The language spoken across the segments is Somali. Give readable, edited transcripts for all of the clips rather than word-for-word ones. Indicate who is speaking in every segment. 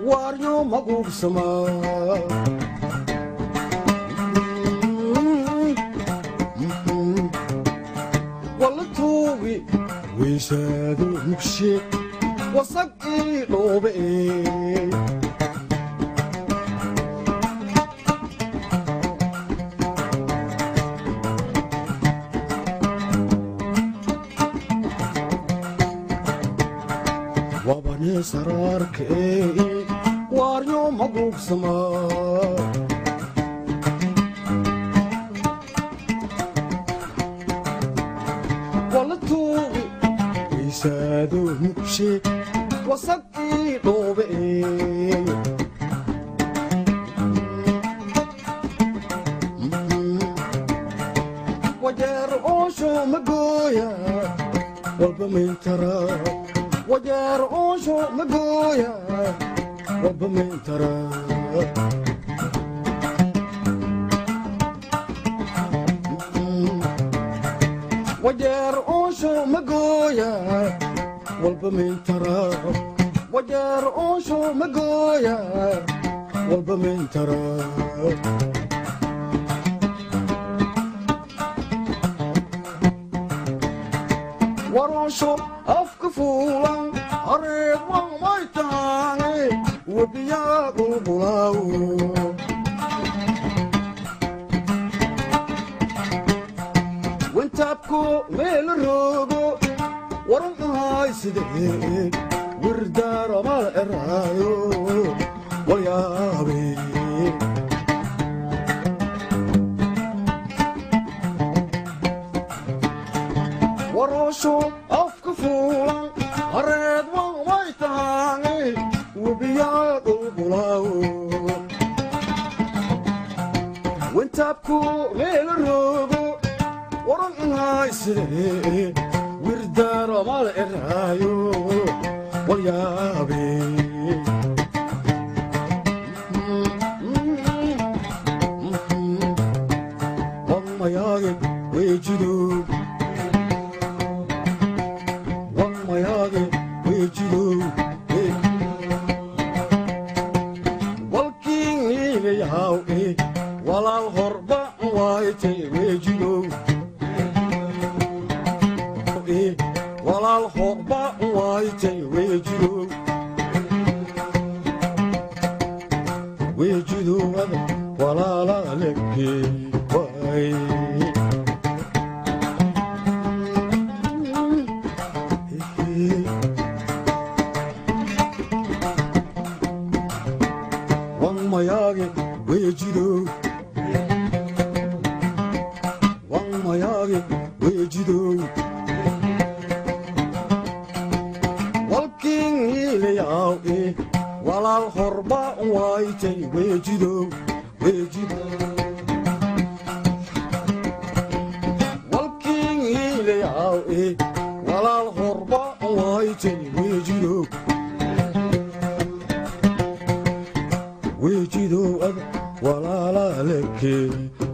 Speaker 1: واريو مقوب سما والله توبي ويسادو مكشي وصقي لوبي وابني سرارك واريو مقوب سما والله توبي ويسادو مكشي وصقي لوبي وجر اوشو مقويا والبمين ترى وجر اوشو مقويا والبمين ترى وجر اوشو مقويا والبمين ترى وجر اوشو مقويا والبمين ترى ورشو أفكفولا أريد وميتاني وبياكل بلاو وانت أبكو ميل الروغو ورمها يسدين وردار ما الرايو واليابي ورشو أفكفولا أريد وميتاني وبياكل بلاو وانت أبكو ميل الروغو ورمها يسدين وردار ما الرايو واليابي والله ياغب ويجدو والله ياغب ويجدو والكين يهاو ولا الغربة وايتي ويجدو ولا الغربة وايتي ويجدو ويجدو ولا لا لك واي والله ياغي ويجدو والله ياغي ويجدو والكين يلياو ولا الغربة وايتي ويجدو ويجدو والكين يلياو ولا الغربة وايتي ويجدو ويجدو ولا لا لك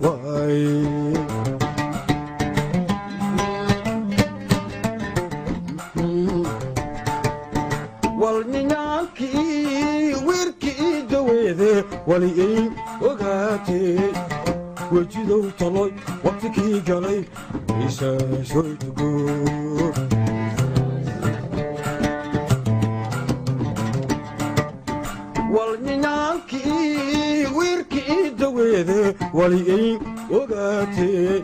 Speaker 1: واي والنيانكي ويركي دويده ولي وقاتي وجدو طلوي وقتكي قلي إيسا شوي تقول والنيانكي ويركي دويده ولي وقاتي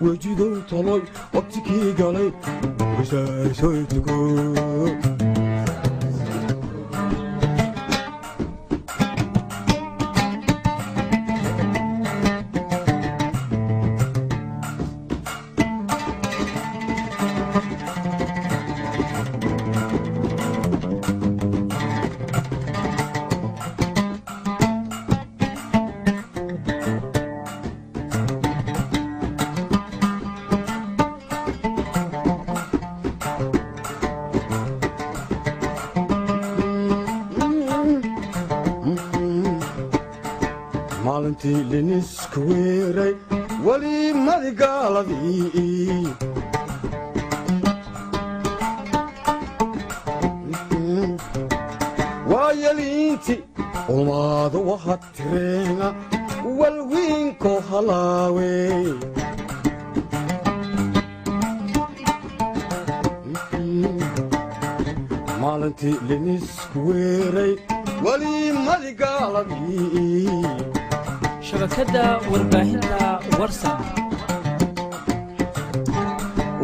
Speaker 1: وجدو طلوي وقتكي قلي إيسا شوي تقول maalintii linisku weeray weli madigaaladii waayaliinti ulmaadu waxaad tireena walwiinko halaawe maalintii linisku weeray wali madigaaladii
Speaker 2: shabakadda warbaahinta warsan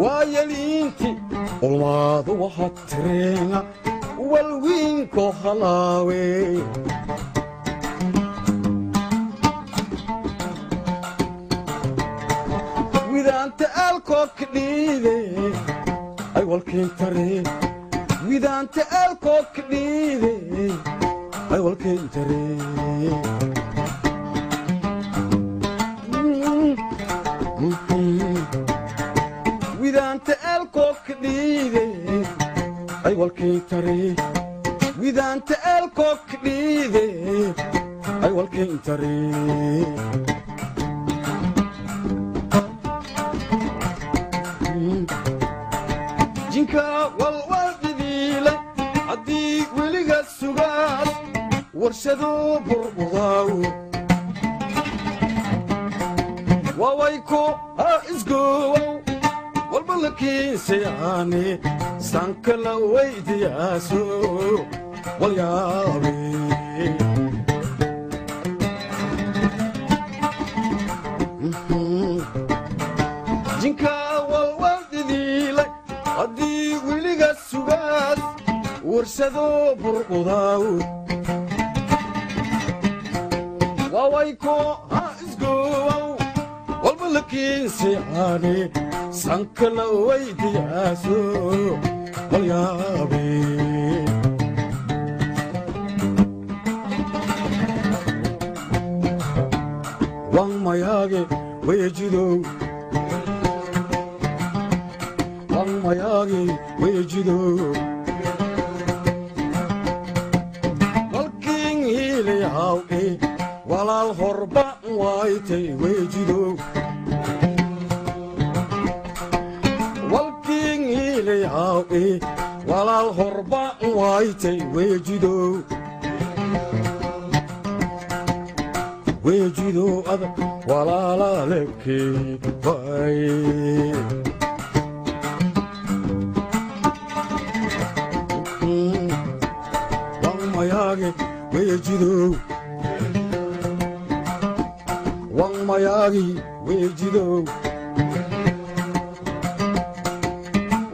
Speaker 1: waayaliinti ulmaadu waxaad tireena walwiinko halaawe widaanta aalkoodka dhiide ay walkeentare widaanta aalkoodka dhiide ay walkeentare widaanta aalkoodka dhiide ay walkeentare widaanta aalkoodka dhiide ay walkeentare jinka walwaldidiilay haddii weliga sugaas warshaduu burqudaaw waawayko ha isgoowow walba la kiinsayaane sanka la weydiyaaso walyaabe jinka walwaldidiilay haddii weliga sugaas warshadoo burqudaaw waawayko ha isgoowow walba la kiinsayaane sanka la weydiyaaso walyaabe wan mayaage weejidow wan mayaage weejidow walkiin hiilayahaw walaal horba waaytay weejidow walkiin hiilayahaw walaal horba waaytay weejidow weejidow adag walaalaalekey waay wan mayaage weejidow wan mayaagi weejidow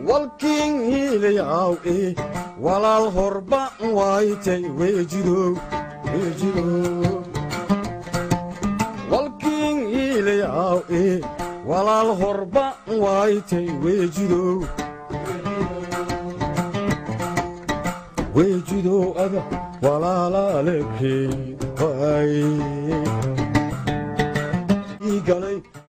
Speaker 1: walkiin hiilayaw walaal horba waaytay weejidow weejidow walkiin hiilayaw walaal horba waaytay weejidow weejidow ada walaalaalekey waay